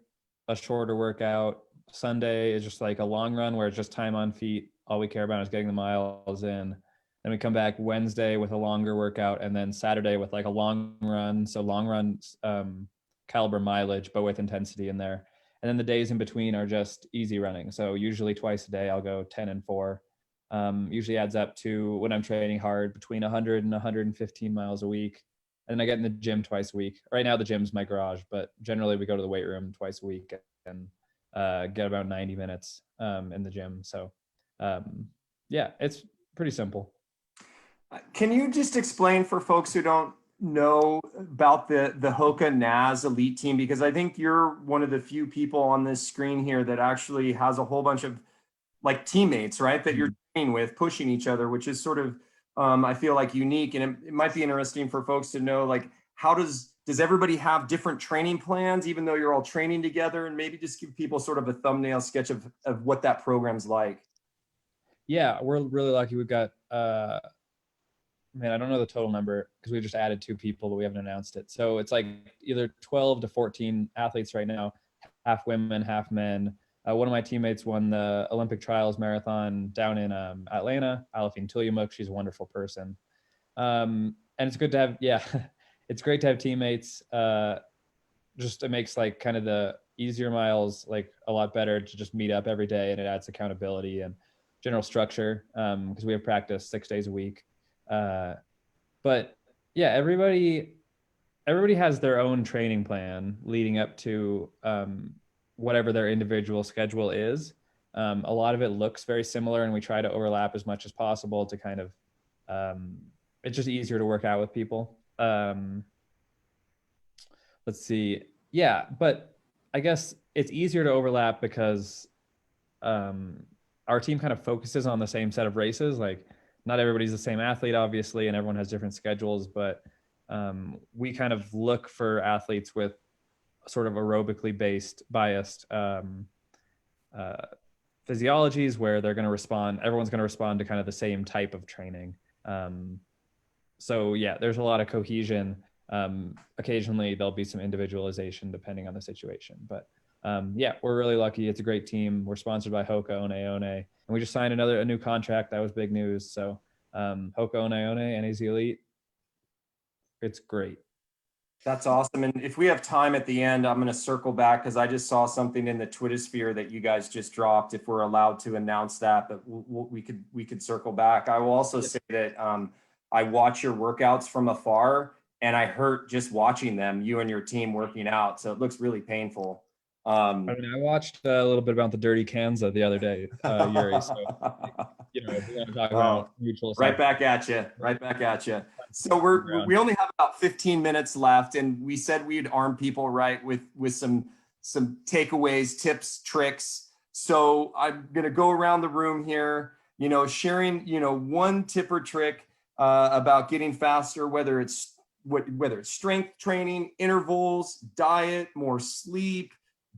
S3: a shorter workout. Sunday is just like a long run where it's just time on feet. All we care about is getting the miles in. Then we come back Wednesday with a longer workout, and then Saturday with like a long run. So long runs, caliber mileage, but with intensity in there. And then the days in between are just easy running. So usually twice a day, I'll go 10 and 4. Usually adds up to, when I'm training hard, between 100 and 115 miles a week. And then I get in the gym twice a week. Right now the gym's my garage, but generally we go to the weight room twice a week and get about 90 minutes in the gym. So yeah, it's pretty simple.
S1: Can you just explain for folks who don't know about the Hoka NAS elite team? Because I think you're one of the few people on this screen here that actually has a whole bunch of like teammates, right? That you're training with, pushing each other, which is sort of, I feel like unique. And it might be interesting for folks to know, like, how does everybody have different training plans, even though you're all training together? And maybe just give people sort of a thumbnail sketch of what that program's like.
S3: Yeah, we're really lucky. We've got, man, I don't know the total number because we just added 2 people, but we haven't announced it. So it's like either 12 to 14 athletes right now, half women, half men. One of my teammates won the Olympic trials marathon down in Atlanta, Alafine Tulyamuk. She's a wonderful person. And it's good to have, it's great to have teammates. Just it makes like kind of the easier miles like a lot better to just meet up every day, and it adds accountability and general structure because we have practice 6 days a week. But yeah, everybody has their own training plan leading up to whatever their individual schedule is. A lot of it looks very similar, and we try to overlap as much as possible to kind of, it's just easier to work out with people. Let's see. Yeah, but I guess it's easier to overlap because our team kind of focuses on the same set of races. Like, not everybody's the same athlete, obviously, and everyone has different schedules, but we kind of look for athletes with sort of aerobically biased physiologies where they're going to respond. Everyone's going to respond to kind of the same type of training. So yeah, there's a lot of cohesion. Occasionally there'll be some individualization depending on the situation, but yeah, we're really lucky. It's a great team. We're sponsored by Hoka One, and we just signed a new contract. That was big news. So Hoka One, NAZ Elite, it's great.
S1: That's awesome. And if we have time at the end, I'm going to circle back because I just saw something in the Twitter sphere that you guys just dropped. If we're allowed to announce that, but we could circle back. I will also say that I watch your workouts from afar, and I hurt just watching them, you and your team working out. So it looks really painful.
S3: I mean, I watched a little bit about the Dirty Kanza the other day, Yuri. So, you know, if we want to talk about mutual
S1: right back at you. Right back at you. So we only have about 15 minutes left, and we said we'd arm people right with some takeaways, tips, tricks. So I'm gonna go around the room here, you know, sharing, you know, one tip or trick about getting faster, whether it's strength training, intervals, diet, more sleep,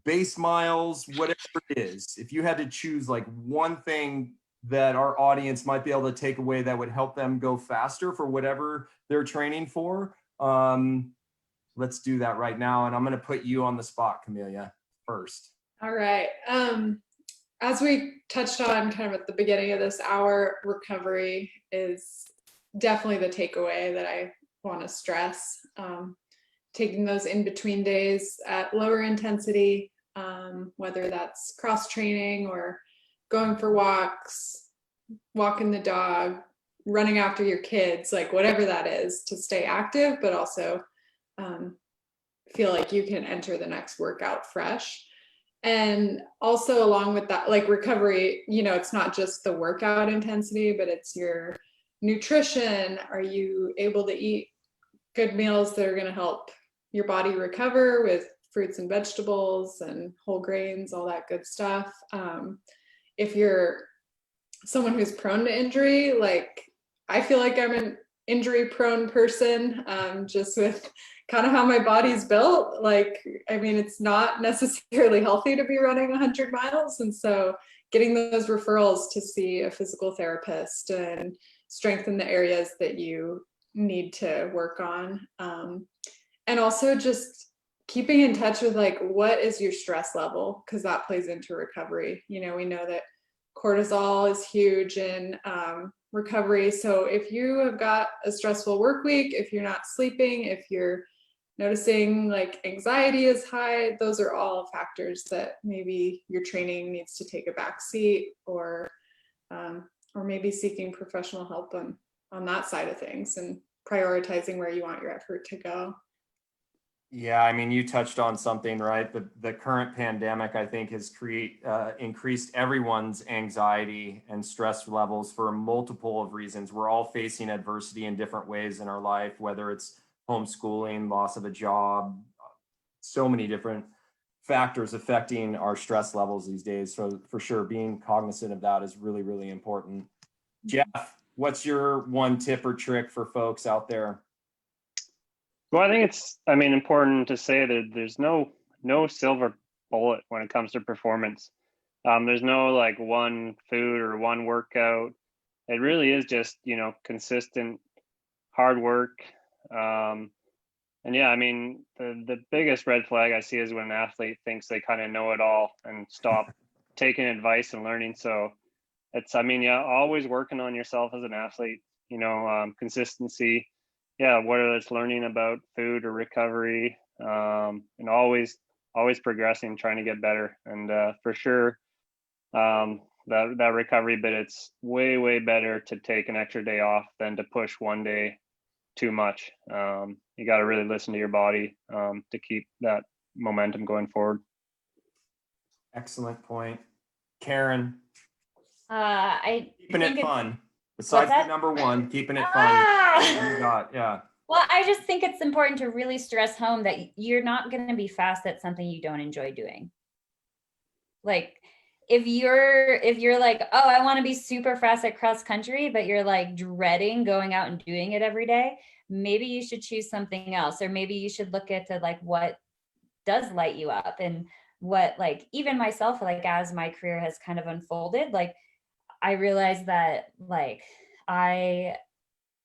S1: base miles, whatever it is. If you had to choose like one thing that our audience might be able to take away that would help them go faster for whatever they're training for, let's do that right now. And I'm going to put you on the spot, Camellia, first.
S5: All right. As we touched on kind of at the beginning of this hour, recovery is definitely the takeaway that I want to stress. Taking those in-between days at lower intensity, whether that's cross training or going for walks, walking the dog, running after your kids, like whatever that is, to stay active, but also feel like you can enter the next workout fresh. And also along with that, like recovery, you know, it's not just the workout intensity, but it's your nutrition. Are you able to eat good meals that are going to help your body recover with fruits and vegetables and whole grains, all that good stuff? If you're someone who's prone to injury, like I feel like I'm an injury prone person, just with kind of how my body's built. Like, I mean, it's not necessarily healthy to be running 100 miles. And so getting those referrals to see a physical therapist and strengthen the areas that you need to work on. And also just keeping in touch with like, what is your stress level? Because that plays into recovery. You know, we know that cortisol is huge in recovery. So if you have got a stressful work week, if you're not sleeping, if you're noticing like anxiety is high, those are all factors that maybe your training needs to take a back seat, or maybe seeking professional help on that side of things and prioritizing where you want your effort to go.
S1: Yeah, I mean, you touched on something, right? The current pandemic, I think, has increased everyone's anxiety and stress levels for multiple of reasons. We're all facing adversity in different ways in our life, whether it's homeschooling, loss of a job, so many different factors affecting our stress levels these days. So for sure, being cognizant of that is really, really important. Jeff, what's your one tip or trick for folks out there?
S4: Well, I think it's, important to say that there's no silver bullet when it comes to performance. There's no like one food or one workout. It really is just, consistent hard work. And yeah, the biggest red flag I see is when an athlete thinks they kind of know it all and stop taking advice and learning. So it's, always working on yourself as an athlete, consistency. Yeah, whether it's learning about food or recovery, and always progressing, trying to get better. And for sure, that recovery bit, it's way better to take an extra day off than to push one day too much. You got to really listen to your body to keep that momentum going forward.
S1: Excellent point. Karen,
S2: I
S1: keeping
S2: think
S1: it
S2: it's-
S1: fun. Besides the
S2: that?
S1: number one, keeping it fun.
S2: Ah!
S1: What do you got? Yeah.
S2: Well, I just think it's important to really stress home that you're not going to be fast at something you don't enjoy doing. Like if you're like, oh, I want to be super fast at cross country, but you're like dreading going out and doing it every day, maybe you should choose something else. Or maybe you should look at like what does light you up, and what, like, even myself, like as my career has kind of unfolded, like I realized that like I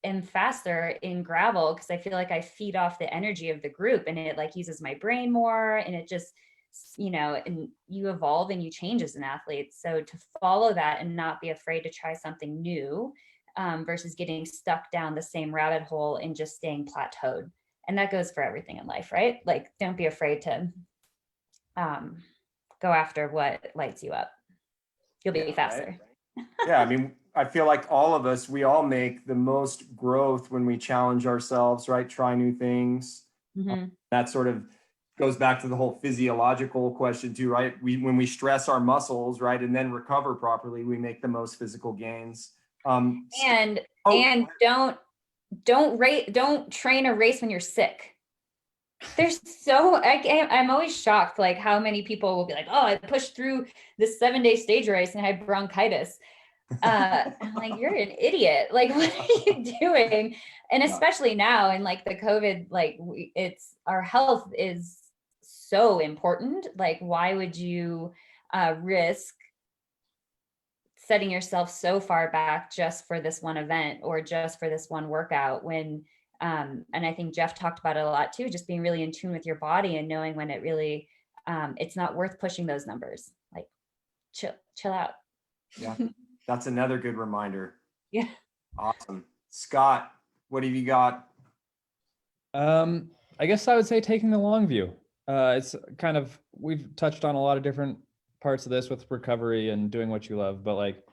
S2: am faster in gravel because I feel like I feed off the energy of the group, and it like uses my brain more, and it just, and you evolve and you change as an athlete. So to follow that and not be afraid to try something new, versus getting stuck down the same rabbit hole and just staying plateaued. And that goes for everything in life, right? Like, don't be afraid to go after what lights you up. You'll be faster.
S1: Right? Yeah, I mean, I feel like all of us, we all make the most growth when we challenge ourselves, right? Try new things.
S2: Mhm.
S1: That sort of goes back to the whole physiological question too, right? When we stress our muscles, right, and then recover properly, we make the most physical gains.
S2: And don't train a race when you're sick. There's I'm always shocked, like how many people will be like, oh, I pushed through this 7-day stage race and I had bronchitis. I'm like, you're an idiot. Like, what are you doing? And especially now in like the COVID, like it's, our health is so important. Like, why would you risk setting yourself so far back just for this one event or just for this one workout when, and I think Jeff talked about it a lot too, just being really in tune with your body and knowing when it really, it's not worth pushing those numbers. Like, chill out.
S1: Yeah, that's another good reminder.
S2: Yeah.
S1: Awesome. Scott, what have you got?
S3: I guess I would say taking the long view. It's kind of, we've touched on a lot of different parts of this with recovery and doing what you love, but like,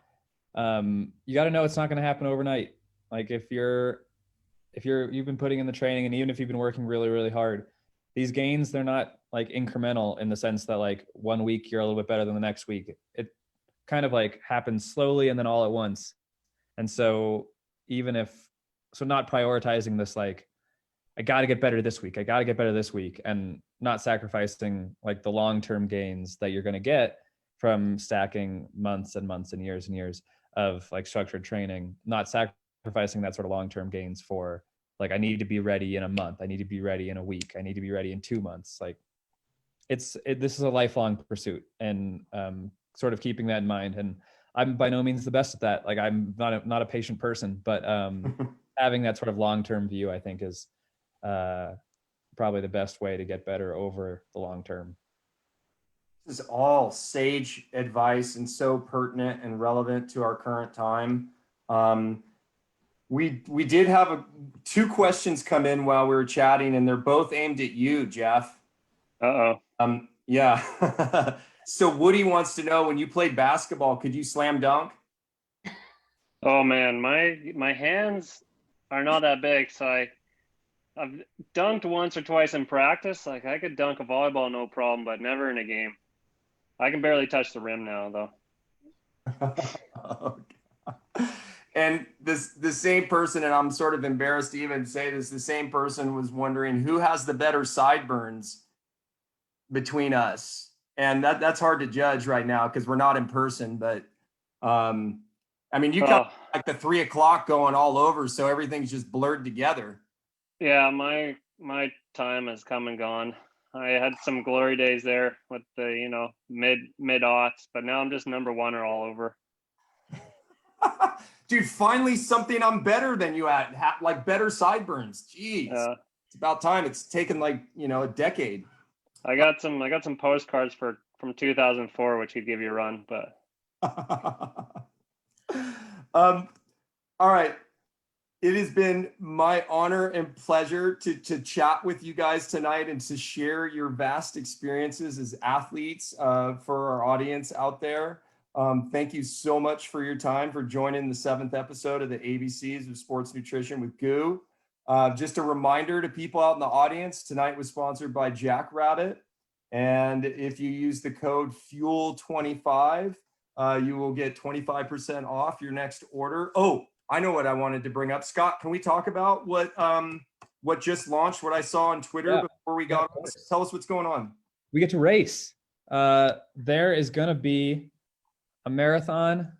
S3: you got to know it's not going to happen overnight. Like if you've been putting in the training, and even if you've been working really, really hard, these gains, they're not like incremental in the sense that like 1 week you're a little bit better than the next week. It kind of like happens slowly and then all at once. And so not prioritizing this, like, I got to get better this week. I got to get better this week, and not sacrificing like the long-term gains that you're going to get from stacking months and months and years of like structured training, not sacrificing that sort of long-term gains for like, I need to be ready in a month. I need to be ready in a week. I need to be ready in 2 months. Like this is a lifelong pursuit, and sort of keeping that in mind. And I'm by no means the best at that. Like I'm not a patient person, but having that sort of long-term view, I think is probably the best way to get better over the long term.
S1: This is all sage advice and so pertinent and relevant to our current time. We did have 2 questions come in while we were chatting, and they're both aimed at you, Jeff. Yeah. So Woody wants to know, when you played basketball, could you slam dunk?
S4: Oh man, my hands are not that big, so I've dunked once or twice in practice. Like I could dunk a volleyball no problem, but never in a game. I can barely touch the rim now, though.
S1: And the same person, and I'm sort of embarrassed to even say this, the same person was wondering who has the better sideburns between us. And that's hard to judge right now because we're not in person, but I mean, you got like the 3 o'clock going all over, so everything's just blurred together.
S4: Yeah, my time has come and gone. I had some glory days there with the mid-aughts, but now I'm just number one or all over.
S1: Dude, finally something I'm better than you at, like better sideburns. Jeez, it's about time. It's taken like a decade.
S4: I got some postcards from 2004, which could give you a run, but.
S1: All right. It has been my honor and pleasure to chat with you guys tonight and to share your vast experiences as athletes for our audience out there. Thank you so much for your time, for joining the 7th episode of the ABCs of Sports Nutrition with Goo. Just a reminder to people out in the audience, tonight was sponsored by Jackrabbit. And if you use the code FUEL25, you will get 25% off your next order. Oh, I know what I wanted to bring up. Scott, can we talk about what just launched, what I saw on Twitter before we got on? Tell us what's going on.
S3: We get to race. There is going to be a marathon,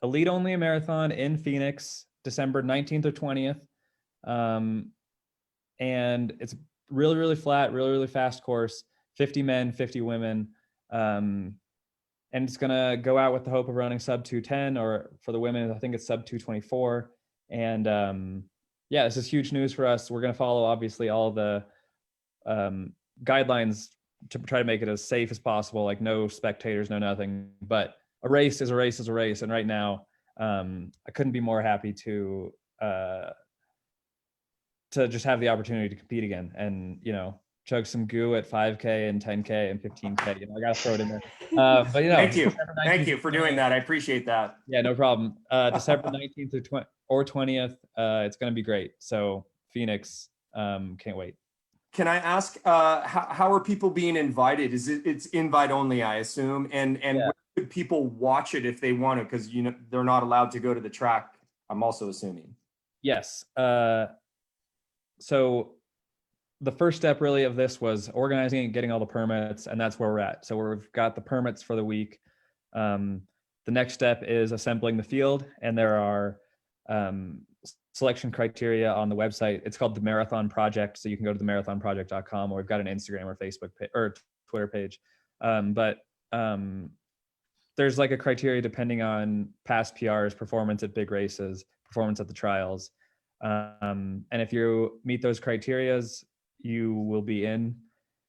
S3: elite only marathon in Phoenix, December 19th or 20th. And it's really, really flat, really, really fast course, 50 men, 50 women. And it's going to go out with the hope of running sub 210, or for the women, I think it's sub 224. And yeah, this is huge news for us. We're going to follow, obviously, all the guidelines to try to make it as safe as possible, like no spectators, no nothing. But a race is a race is a race. And right now, I couldn't be more happy to just have the opportunity to compete again and, you know, chug some goo at 5K and 10K and 15K. You know, I got to throw it in there. But, you know,
S1: Thank you for doing that. I appreciate that.
S3: Yeah, no problem. December 19th or 20th. It's going to be great. So Phoenix, can't wait.
S1: Can I ask, how are people being invited? It's invite only, I assume, and where could people watch it if they want to? Because, you know, they're not allowed to go to the track, I'm also assuming.
S3: Yes. So the first step really of this was organizing and getting all the permits, and that's where we're at. So we've got the permits for the week. The next step is assembling the field, and there are selection criteria on the website. It's called the Marathon Project, so you can go to themarathonproject.com, or we've got an Instagram or Facebook or Twitter page. But there's like a criteria depending on past PRs, performance at big races, performance at the trials. And if you meet those criterias, you will be in.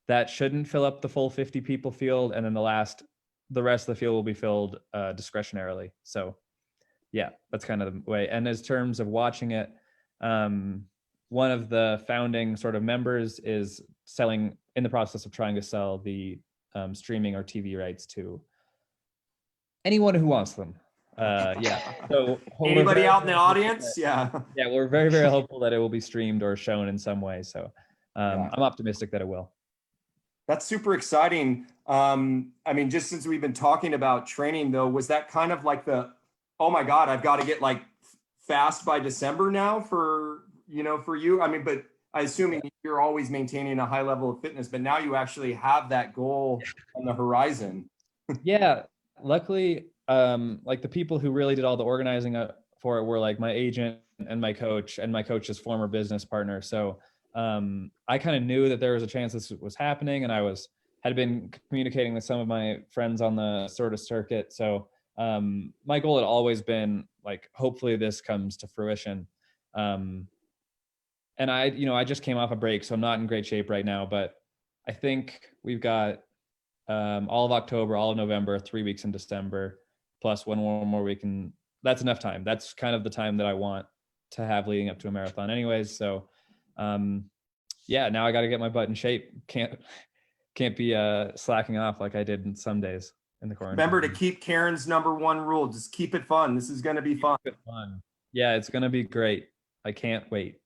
S3: That shouldn't fill up the full 50 people field, and then the rest of the field will be filled discretionarily. So yeah, that's kind of the way. And as terms of watching it, one of the founding sort of members is in the process of trying to sell the streaming or TV rights to anyone who wants them. Yeah. So
S1: anybody out in the audience? Yeah.
S3: Yeah, we're very, very hopeful that it will be streamed or shown in some way. So I'm optimistic that it will.
S1: That's super exciting. I mean, just since we've been talking about training, though, was that kind of like oh my God, I've got to get like fast by December now for you? I mean, but I assume you're always maintaining a high level of fitness, but now you actually have that goal on the horizon.
S3: Yeah, luckily, like the people who really did all the organizing for it were like my agent and my coach's former business partner. So I kind of knew that there was a chance this was happening, and I had been communicating with some of my friends on the sort of circuit. So my goal had always been like, hopefully this comes to fruition. And I just came off a break, so I'm not in great shape right now, but I think we've got all of October, all of November, 3 weeks in December, plus one more week. And that's enough time. That's kind of the time that I want to have leading up to a marathon anyways. So yeah, now I got to get my butt in shape. Can't be slacking off like I did in some days in the quarantine.
S1: Remember to keep Karen's #1 rule. Just keep it fun. This is going to be fun.
S3: Yeah, it's going to be great. I can't wait.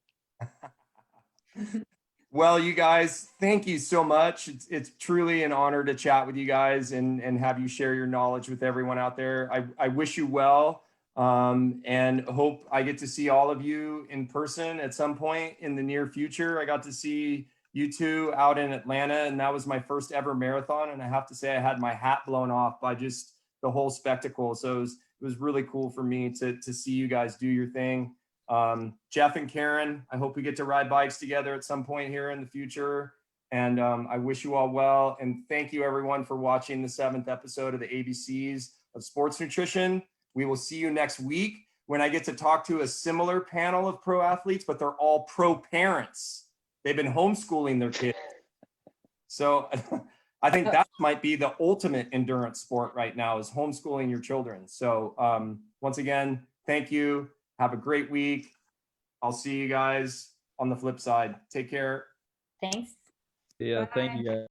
S1: Well, you guys, thank you so much. It's truly an honor to chat with you guys and have you share your knowledge with everyone out there. I wish you well, and hope I get to see all of you in person at some point in the near future. I got to see you two out in Atlanta, and that was my first ever marathon. And I have to say I had my hat blown off by just the whole spectacle. So it was really cool for me to see you guys do your thing. Jeff and Karen, I hope we get to ride bikes together at some point here in the future. And I wish you all well. And thank you everyone for watching the 7th episode of the ABCs of Sports Nutrition. We will see you next week when I get to talk to a similar panel of pro athletes, but they're all pro parents. They've been homeschooling their kids. So I think that might be the ultimate endurance sport right now, is homeschooling your children. So once again, thank you. Have a great week. I'll see you guys on the flip side. Take care.
S2: Thanks.
S3: Yeah, thank you guys.